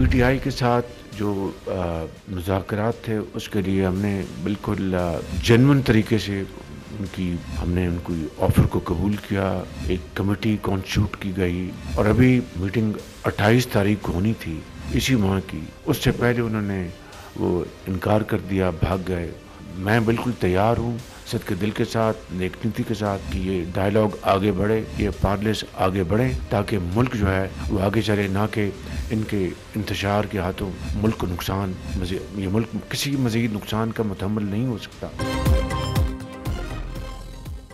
PTI के साथ जो मुज़ाकरात थे उसके लिए हमने बिल्कुल जेन्युइन तरीके से हमने उनको ऑफ़र को कबूल किया। एक कमेटी कॉन्स्टिट्यूट की गई और अभी मीटिंग 28 तारीख को होनी थी इसी माह की। उससे पहले उन्होंने वो इनकार कर दिया, भाग गए। मैं बिल्कुल तैयार हूँ सद के दिल के साथ, नेक नीति के साथ कि ये डायलॉग आगे बढ़े, ये पार्लेस आगे बढ़े ताकि मुल्क जो है वो आगे चले, ना कि इनके इंतशार के हाथों मुल्क को नुकसान, ये मुल्क किसी मज़ीद नुकसान का मुतहम्मिल नहीं हो सकता।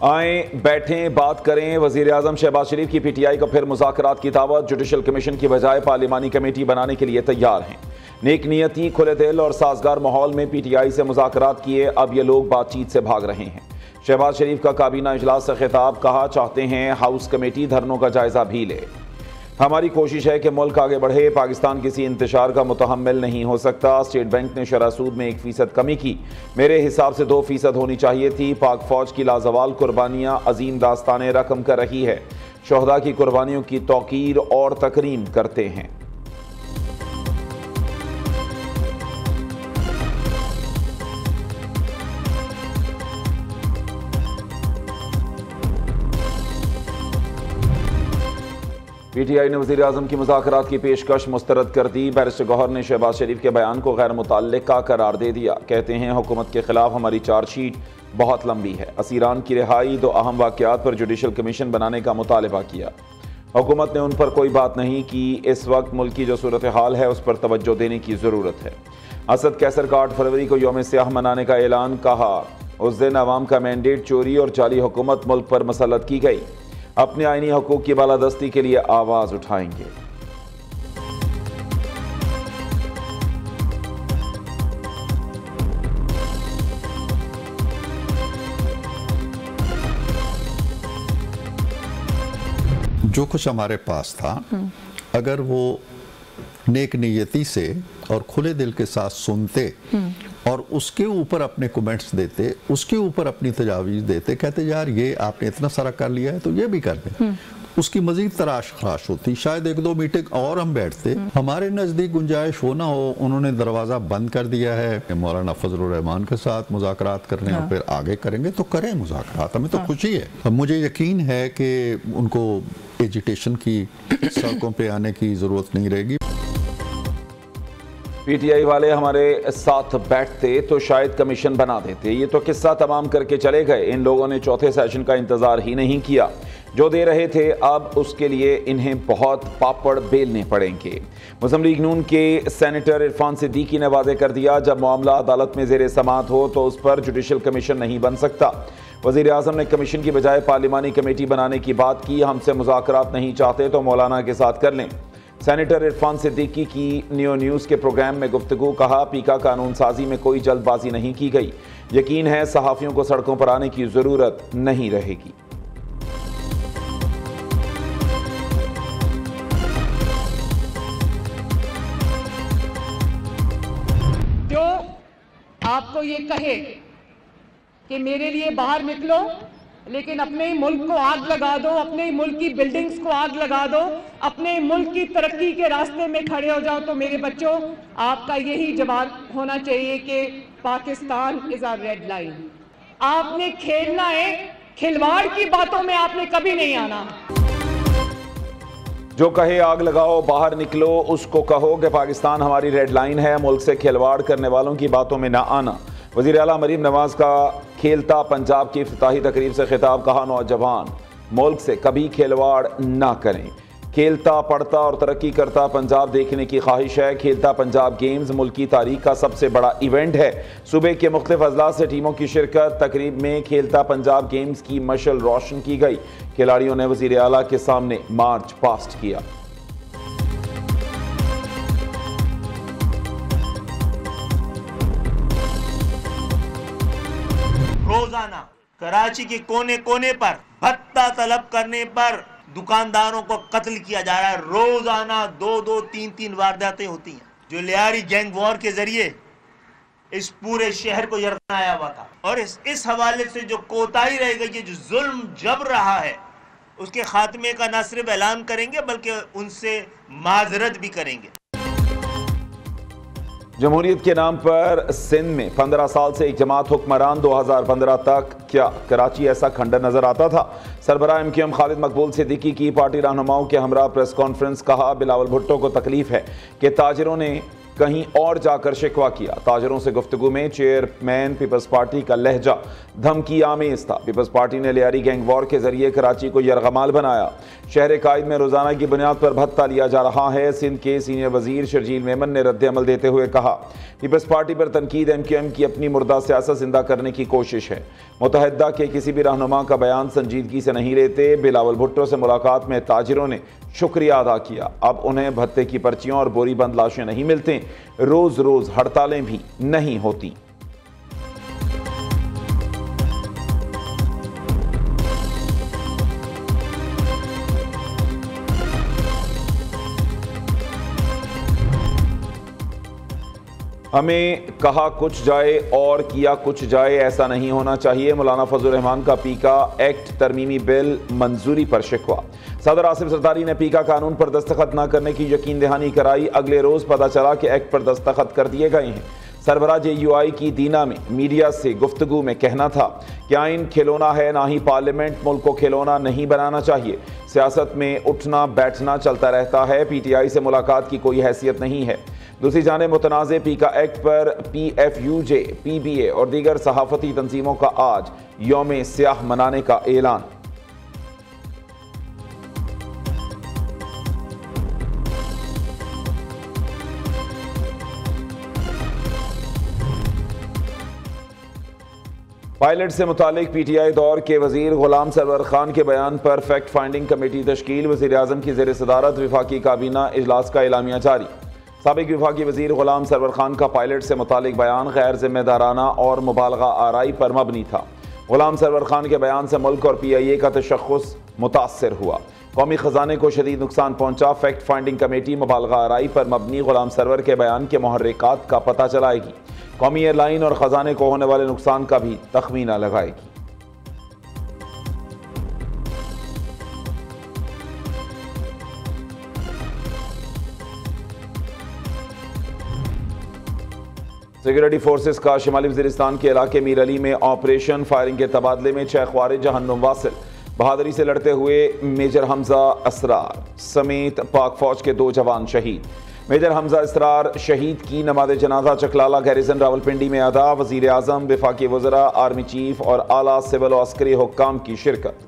आए बैठें बात करें। वज़ीर आज़म शहबाज शरीफ की पीटीआई को फिर मुज़ाकरात की दावत। जुडिशल कमीशन की बजाय पार्लिमानी कमेटी बनाने के लिए तैयार हैं। नेक नियती, खुले दिल और साजगार माहौल में पीटीआई से मुज़ाकरात किए, अब ये लोग बातचीत से भाग रहे हैं। शहबाज शरीफ का काबीना इजलास से खिताब, कहा चाहते हैं हाउस कमेटी धरनों का जायजा भी ले। हमारी कोशिश है कि मुल्क आगे बढ़े, पाकिस्तान किसी इंतशार का मुतहम्मिल नहीं हो सकता। स्टेट बैंक ने शरह सूद में 1% कमी की, मेरे हिसाब से 2% होनी चाहिए थी। पाक फौज की लाजवाल कुर्बानियाँ अजीम दास्ताने रकम कर रही है। शोहदा की कुर्बानियों की तौकीर और तकरीम करते हैं। पीटीआई ने वज़ीर आज़म की मुज़ाकरात की पेशकश मुस्तरद कर दी। बैरिस्टर गौहर ने शहबाज शरीफ के बयान को गैर मुतल्लिका करार दे दिया। कहते हैं हुकूमत के खिलाफ हमारी चार्जशीट बहुत लंबी है। असीरान की रिहाई, 2 अहम वाक़यात पर जुडिशल कमीशन बनाने का मुतालबा किया। हुकूमत ने उन पर कोई बात नहीं की। इस वक्त मुल्क की जो सूरत हाल है उस पर तवज्जो देने की ज़रूरत है। असद कैसर का 8 फरवरी को यौम सियाह मनाने का ऐलान, कहा उस दिन अवाम का मैंडेट चोरी और जाली हुकूमत मुल्क पर मसलत की गई। अपने आईनी हकूक की बालादस्ती के लिए आवाज उठाएंगे। जो कुछ हमारे पास था, अगर वो नेक नियति से और खुले दिल के साथ सुनते और उसके ऊपर अपने कमेंट्स देते, उसके ऊपर अपनी तजावीज़ देते, कहते यार ये आपने इतना सारा कर लिया है तो ये भी कर दें, उसकी मजीद तराश खराश होती। शायद 1-2 मीटिंग और हम बैठते। हमारे नज़दीक गुंजाइश हो ना हो, उन्होंने दरवाज़ा बंद कर दिया है मौलाना फजलुर रहमान के साथ मुज़ाकरात करने और फिर आगे करेंगे तो करें मुज़ाकरात, हमें तो खुशी है। अब मुझे यकीन है कि उनको एजिटेशन की सड़कों पर आने की ज़रूरत नहीं रहेगी। पीटीआई वाले हमारे साथ बैठते तो शायद कमीशन बना देते। ये तो किस्सा तमाम करके चले गए। इन लोगों ने चौथे सेशन का इंतजार ही नहीं किया। जो दे रहे थे अब उसके लिए इन्हें बहुत पापड़ बेलने पड़ेंगे। मुस्लिम लीग नून के सेनेटर इरफान सिद्दीकी ने वादे कर दिया, जब मामला अदालत में ज़ेरे समाअत हो तो उस पर जुडिशल कमीशन नहीं बन सकता। वज़ीर आज़म ने कमीशन की बजाय पार्लिमानी कमेटी बनाने की बात की। हमसे मुज़ाकरात नहीं चाहते तो मौलाना के साथ कर लें। सेनेटर इरफान सिद्दीकी की नियो न्यूज़ के प्रोग्राम में गुफ्तगू, कहा पीका कानून साजी में कोई जल्दबाजी नहीं की गई। यकीन है सहाफ़ियों को सड़कों पर आने की ज़रूरत नहीं रहेगी। जो आपको ये कहे कि मेरे लिए बाहर निकलो लेकिन अपने ही मुल्क को आग लगा दो, अपने ही मुल्क की बिल्डिंग्स को आग लगा दो, अपने मुल्क की तरक्की के रास्ते में खड़े हो जाओ, तो मेरे बच्चों आपका यही जवाब होना चाहिए कि Pakistan is a red line. आपने खेलना है, खिलवाड़ की बातों में आपने कभी नहीं आना। जो कहे आग लगाओ बाहर निकलो, उसको कहो कि पाकिस्तान हमारी रेड लाइन है, मुल्क से खिलवाड़ करने वालों की बातों में ना आना। वज़ीर आला मरीम नवाज का खेलता पंजाब की इफ्तिताही तकरीब से खिताब, कहा नौजवान मुल्क से कभी खिलवाड़ ना करें। खेलता पढ़ता और तरक्की करता पंजाब देखने की ख्वाहिश है। खेलता पंजाब गेम्स मुल्क की तारीख का सबसे बड़ा इवेंट है। सूबे के मुख्तलिफ अजला से टीमों की शिरकत। तकरीब में खेलता पंजाब गेम्स की मशल रोशन की गई। खिलाड़ियों ने वज़ीर आला के सामने मार्च पास्ट किया। रोजाना कराची के कोने कोने पर भत्ता तलब करने पर दुकानदारों को कत्ल किया जा रहा है। रोजाना 2-2, 3-3 वारदातें होती हैं, जो लियारी गैंग वॉर के जरिए इस पूरे शहर को यरगनाया हुआ था। और इस हवाले से जो कोताही रह गई है, जो जुल्म जब रहा है, उसके खात्मे का न सिर्फ ऐलान करेंगे बल्कि उनसे माजरत भी करेंगे। जमहूरियत के नाम पर सिंध में 15 साल से एक जमात हुक्मरान, 2015 तक क्या कराची ऐसा खंडर नजर आता था? सरबराह MQM खालिद मकबूल सिद्दीकी की पार्टी रहनुमाओं के हमरा प्रेस कॉन्फ्रेंस। कहा बिलावल भुट्टो को तकलीफ है कि ताजिरों ने कहीं और जाकर शिकवा किया। ताजिरों से गुफ्तगू में चेयरमैन पीपल्स पार्टी का लहजा धमकी आमेज था। पीपल्स पार्टी ने लियारी गैंग वॉर के जरिए कराची को यरगमाल बनाया। शहर कायद में रोजाना की बुनियाद पर भत्ता लिया जा रहा है। सिंध के सीनियर वजीर शर्जील मेमन ने रद्द अमल देते हुए कहा पीपल्स पार्टी पर तनकीद MQM की अपनी मुर्दा सियासत जिंदा करने की कोशिश है। मुतहदा के किसी भी रहनुमा का बयान संजीदगी से नहीं लेते। बिलावल भुट्टो से मुलाकात में ताजिरों ने शुक्रिया अदा किया। अब उन्हें भत्ते की पर्चियां और बोरी बंद लाशें नहीं मिलते। रोज रोज हड़तालें भी नहीं होती। हमें कहा कुछ जाए और किया कुछ जाए, ऐसा नहीं होना चाहिए। मौलाना फजल रहमान का पीका एक्ट तरमीमी बिल मंजूरी पर शिकवा। सदर आसिफ जरदारी ने पीका कानून पर दस्तखत न करने की यकीन दहानी कराई। अगले रोज पता चला कि एक्ट पर दस्तखत कर दिए गए हैं। सरबराह JUI की दीना में मीडिया से गुफ्तगू में कहना था कि आइन खिलौना है, ना ही पार्लियामेंट मुल्क को खिलौना नहीं बनाना चाहिए। सियासत में उठना बैठना चलता रहता है। PTI से मुलाकात की कोई हैसियत नहीं है। दूसरी जानिब मुतनाज़े पीका एक्ट पर PFUJ, PBA और दीगर सहाफती तंजीमों का आज यौम स्याह मनाने का ऐलान। पायलट से मुतालिक PTI दौर के वजीर गुलाम सरवर खान के बयान पर फैक्ट फाइंडिंग कमेटी तश्कील। वज़ीर आज़म की ज़ेर सदारत विफाकी काबीना इजलास का एलामिया जारी। साबिक विफाकी वजीर गुलाम सरवर खान का पायलट से मुतालिक बयान गैर जिम्मेदाराना और मुबालगा आराई पर मबनी था। गुलाम सरवर खान के बयान से मुल्क और PIA का तशख़्ख़ुस मुतासर हुआ। कौमी ख़जाने को शदीद नुकसान पहुंचा। फैक्ट फाइंडिंग कमेटी मुबालगा आराई पर मबनी गुलाम सरवर के बयान के मुहर्रिकात का पता चलाएगी। कौमी एयरलाइन और ख़जाने को होने वाले नुकसान का भी तखमीना लगाएगी। सिक्योरिटी फोर्सेस का शिमाली वज़ीरिस्तान के इलाके मीर अली में ऑपरेशन। फायरिंग के तबादले में 6 ख्वारिज जहन्नुम वासिल। बहादुरी से लड़ते हुए मेजर हमजा असरार समेत पाक फौज के 2 जवान शहीद। मेजर हमजा असरार शहीद की नमाज जनाजा चकलाला गैरिसन रावलपिंडी में अदा। वज़ीर आज़म, वफाकी वज़रा, आर्मी चीफ और आला सिविल और अस्करी हुक्काम की शिरकत।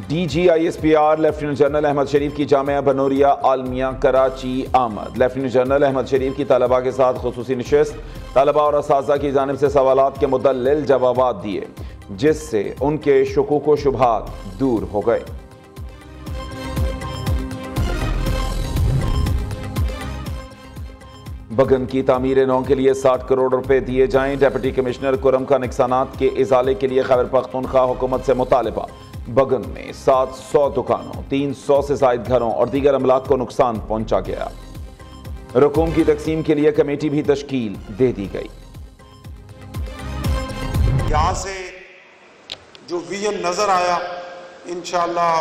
DGISPR लेफ्टिनेंट जनरल अहमद शरीफ की जामिया बनोरिया आलमिया कराची आमद। लेफ्टिनेंट जनरल अहमद शरीफ की तलबा के साथ खुसूसी नशिस्त। तलबा और असातिज़ा की जानिब से सवालात के मुदल्लिल जवाबात दिए, जिससे उनके शुकूक व शुबहात दूर हो गए। बगन की तामीर नौ के लिए 60 करोड़ रुपए दिए जाएं। डिप्टी कमिश्नर कुरम का नुकसानात के इजाले के लिए खैबर पख्तूनख्वा हुकूमत से मुतालिबा। बगन में 700 दुकानों, 300 से जायद घरों और दीगर अमलाक को नुकसान पहुंचा गया। रकूम की तकसीम के लिए कमेटी भी तश्कील दे दी गई। यहाँ से जो विजन नज़र आया, इंशाअल्लाह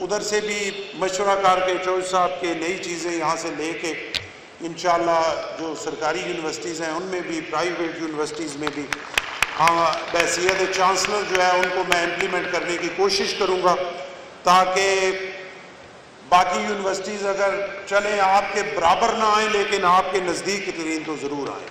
उधर से भी मशवरा करके चौधरी साहब के नई चीज़ें यहाँ से लेके इंशाअल्लाह जो सरकारी यूनिवर्सिटीज़ हैं उनमें भी, प्राइवेट यूनिवर्सिटीज़ में भी हैसियत चांसलर जो है उनको मैं इम्प्लीमेंट करने की कोशिश करूँगा, ताकि बाकी यूनिवर्सिटीज़ अगर चलें आपके बराबर ना आए लेकिन आपके नज़दीक तरीन तो ज़रूर आएँ।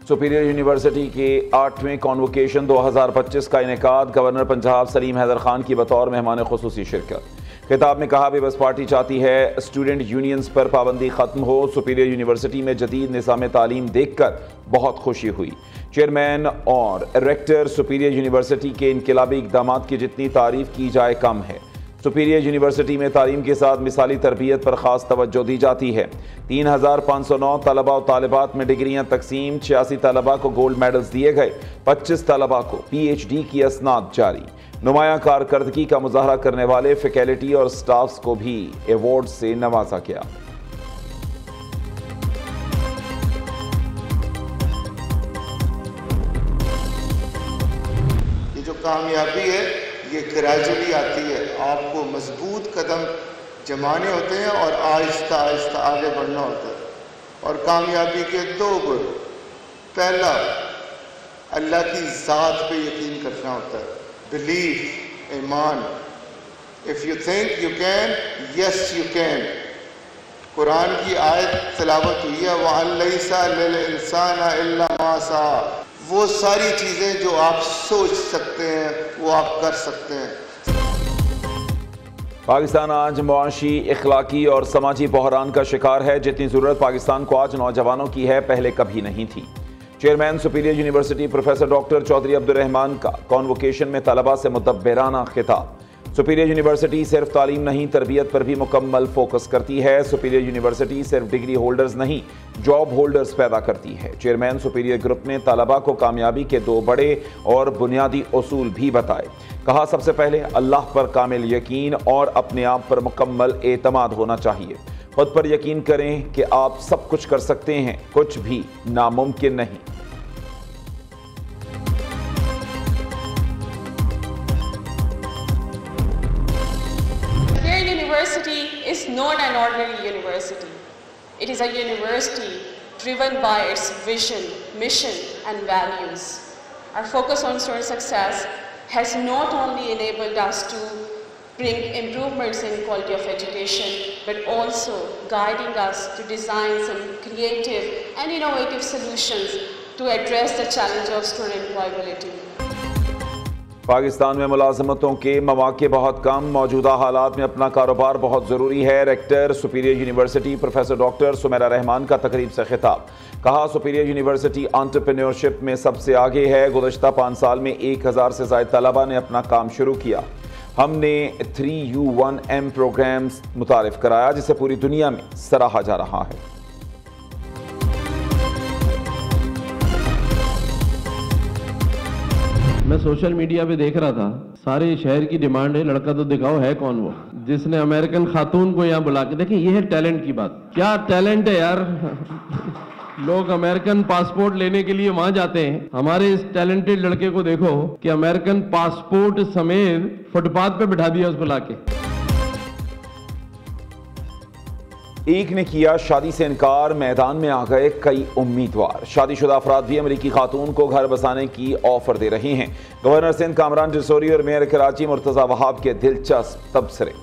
सुपीरियर यूनिवर्सिटी के 8वें कॉन्वोकेशन 2025 का इनेकाद। गवर्नर पंजाब सलीम हैदर खान की बतौर मेहमान खुसूसी शिरकत। खिताब में कहा पीपल्स पार्टी चाहती है स्टूडेंट यूनियंस पर पाबंदी खत्म हो। सुपीरियर यूनिवर्सिटी में जदीद निज़ाम तालीम देखकर बहुत खुशी हुई। चेयरमैन और रेक्टर सुपीरियर यूनिवर्सिटी के इनकलाबी इक़दामात की जितनी तारीफ की जाए कम है। सुपीरियर यूनिवर्सिटी में तालीम के साथ मिसाली तरबियत पर ख़ास तवज्जो दी जाती है। 3509 तलबा और तालिबात में डिग्रियाँ तकसीम। 86 तलबा को गोल्ड मेडल्स दिए गए। 25 तलबा को PhD की असनाद जारी। नुमाया कारकर्दगी का मुजाहरा करने वाले फैकल्टी और स्टाफ्स को भी एवॉर्ड से नवाजा गया। ये जो कामयाबी है ये ग्रेजुअली आती है। आपको मजबूत कदम जमाने होते हैं और आहिस्ता आहिस्ता आगे बढ़ना होता है। और कामयाबी के दो गुण, पहला अल्लाह की ज़ात पे यकीन करना होता है, बिलीफ, ईमान। If you think you can, yes you can. Quran की आयत तिलावत हुई है, वअन लैसा लिल इंसान इल्ला मा सा। वो सारी चीज़ें जो आप सोच सकते हैं वो आप कर सकते हैं। पाकिस्तान आज मुआशी, इखलाकी और समाजी बहरान का शिकार है। जितनी ज़रूरत पाकिस्तान को आज नौजवानों की है, पहले कभी नहीं थी। Chairman Superior University professor doctor Chaudhry Abdurrehman का कॉन्वोकेशन में तलबा से मुदब्बिराना खिताब। सुपीरियर यूनिवर्सिटी सिर्फ तालीम नहीं, तरबियत पर भी मुकम्मल फोकस करती है। सुपीरियर यूनिवर्सिटी सिर्फ डिग्री होल्डर्स नहीं, जॉब होल्डर्स पैदा करती है। चेयरमैन सुपीरियर ग्रुप ने तलबा को कामयाबी के दो बड़े और बुनियादी उसूल भी बताए। कहा, सबसे पहले अल्लाह पर कामिल यकीन और अपने आप पर मुकम्मल एतमाद होना चाहिए। खुद पर यकीन करें कि आप सब कुछ कर सकते हैं, कुछ भी नामुमकिन नहीं। University is not an ordinary university. It is a university driven by its vision, mission and values. Our focus on student success has not only enabled us to bring improvements in quality of education, but also guiding us to design some creative and innovative solutions to address the challenge of student employability. Pakistan में मुलाजमतों के मौके बहुत कम, मौजूदा हालात में अपना कारोबार बहुत ज़रूरी है। Rector Superior University professor doctor Sumaira Rehman का तकरीब से खिताब। कहा, सुपीरियर यूनिवर्सिटी एंटरप्रेन्योरशिप में सबसे आगे है। गुज़श्ता 5 साल में 1000 से ज़ायद तलबा ने अपना काम शुरू किया। हमने 3U1M प्रोग्राम्स मुतारिफ कराया, जिसे पूरी दुनिया में सराहा जा रहा है। मैं सोशल मीडिया पे देख रहा था, सारे शहर की डिमांड है, लड़का तो दिखाओ है कौन वो जिसने अमेरिकन खातून को यहाँ बुला के, देखिए ये है टैलेंट की बात। क्या टैलेंट है यार। लोग अमेरिकन पासपोर्ट लेने के लिए वहां जाते हैं। हमारे इस टैलेंटेड लड़के को देखो कि अमेरिकन पासपोर्ट समेत फुटपाथ पे बिठा दिया उसको लाके। एक ने किया शादी से इनकार, मैदान में आ गए कई उम्मीदवार। शादीशुदा अफराद भी अमरीकी खातून को घर बसाने की ऑफर दे रहे हैं। गवर्नर सिंध कामरान जसोरी और मेयर कराची मुर्तजा वहाब के दिलचस्प तबसरे।